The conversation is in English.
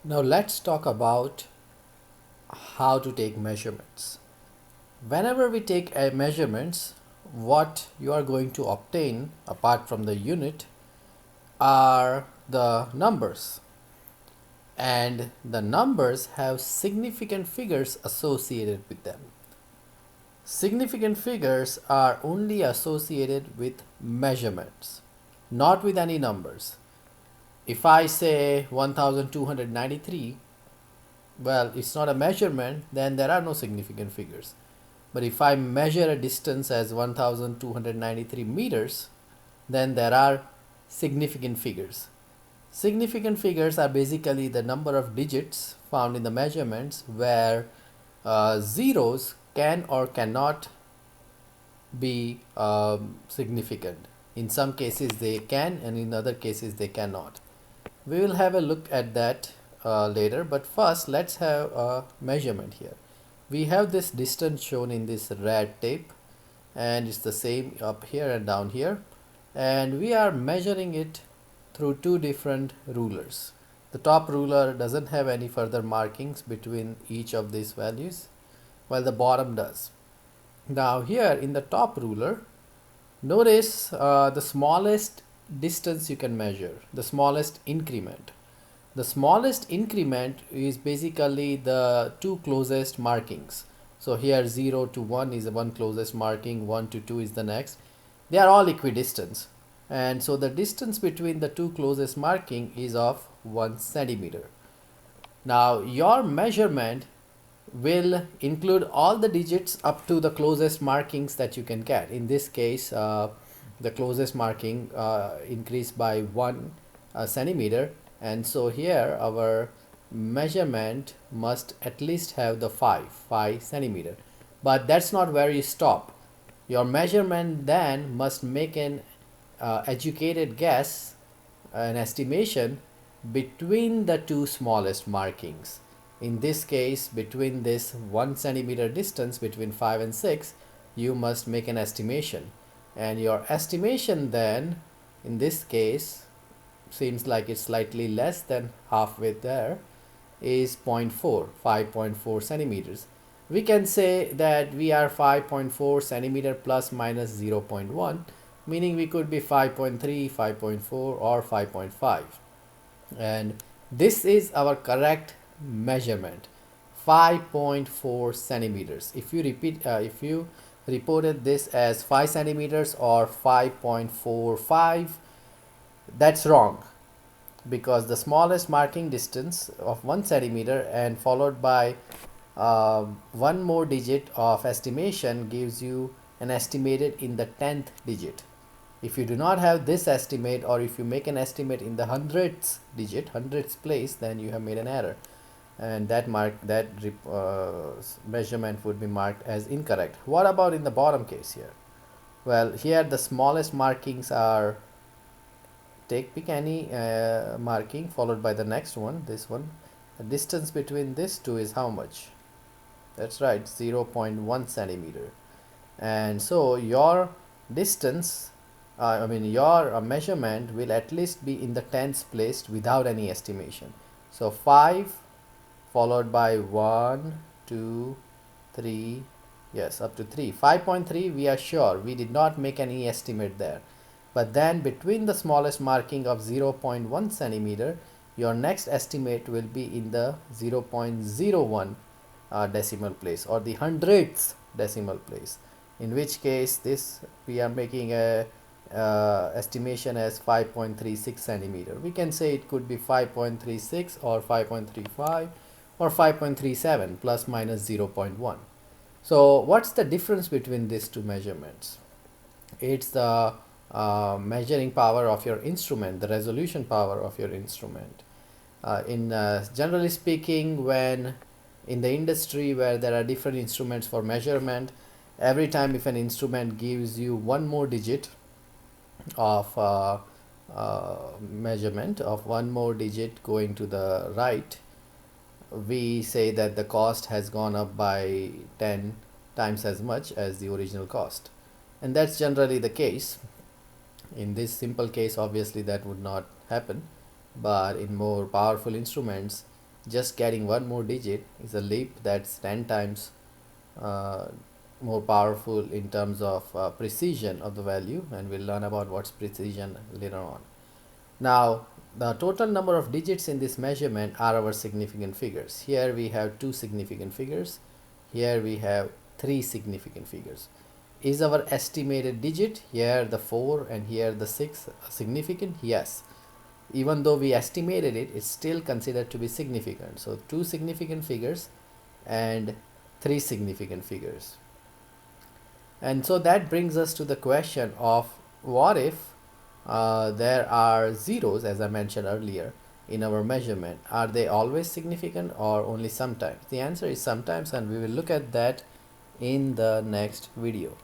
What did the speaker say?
Now let's talk about how to take measurements. Whenever we take a measurements, what you are going to obtain apart from the unit are the numbers, and the numbers have significant figures associated with them. Significant figures are only associated with measurements, not with any numbers. If I say 1293, well, it's not a measurement, then there are no significant figures. But if I measure a distance as 1293 meters, then there are significant figures. Significant figures are basically the number of digits found in the measurements where zeros can or cannot be significant. In some cases they can, and in other cases they cannot. We will have a look at that later, but first let's have a measurement here. We have this distance shown in this red tape, and it's the same up here and down here, and we are measuring it through two different rulers. The top ruler doesn't have any further markings between each of these values, while the bottom does. Now here in the top ruler, notice the smallest distance you can measure, the smallest increment. The smallest increment is basically the two closest markings. So here 0 to 1 is the one closest marking, 1 to 2 is the next. They are all equidistant. And so the distance between the two closest marking is of 1 centimeter. Now your measurement will include all the digits up to the closest markings that you can get. In this case, the closest marking increased by 1 centimeter, and so here our measurement must at least have the 5 centimeter. But that's not where you stop. Your measurement then must make an educated guess, an estimation between the two smallest markings. In this case, between this 1 centimeter distance between 5 and 6, you must make an estimation. And your estimation then, in this case, seems like it's slightly less than halfway there, is 5.4 centimeters. We can say that we are 5.4 centimeter plus minus 0.1, meaning we could be 5.3, 5.4 or 5.5. And this is our correct measurement, 5.4 centimeters. If you reported this as 5 centimeters or 5.45, that's wrong, because the smallest marking distance of 1 centimeter and followed by one more digit of estimation gives you an estimated in the 10th digit. If you do not have this estimate, or if you make an estimate in the hundredths place, then you have made an error, and that measurement would be marked as incorrect. What about in the bottom case here? Well, here the smallest markings are, pick any marking followed by the next one, this one. The distance between these two is how much? That's right, 0.1 centimeter. And so your distance, your measurement will at least be in the tens place without any estimation. So 5 followed by 1, 2, 3, yes, up to 3. 5.3, we are sure we did not make any estimate there. But then between the smallest marking of 0.1 centimeter, your next estimate will be in the 0.01 decimal place, or the hundredths decimal place, in which case this we are making a estimation as 5.36 centimeter. We can say it could be 5.36 or 5.35 or 5.37 plus minus 0.1. So what's the difference between these two measurements? It's the measuring power of your instrument, the resolution power of your instrument. In generally speaking, when in the industry where there are different instruments for measurement, every time if an instrument gives you one more digit of measurement, of one more digit going to the right, we say that the cost has gone up by 10 times as much as the original cost. And that's generally the case. In this simple case, obviously that would not happen, but in more powerful instruments, just getting one more digit is a leap that's 10 times uh, more powerful in terms of precision of the value, and we'll learn about what's precision later on. Now, the total number of digits in this measurement are our significant figures. Here we have two significant figures. Here we have three significant figures. Is our estimated digit here the 4 and here the 6 significant? Yes. Even though we estimated it, it's still considered to be significant. So two significant figures and three significant figures. And so that brings us to the question of what if there are zeros, as I mentioned earlier, in our measurement. Are they always significant or only sometimes? The answer is sometimes, and we will look at that in the next video.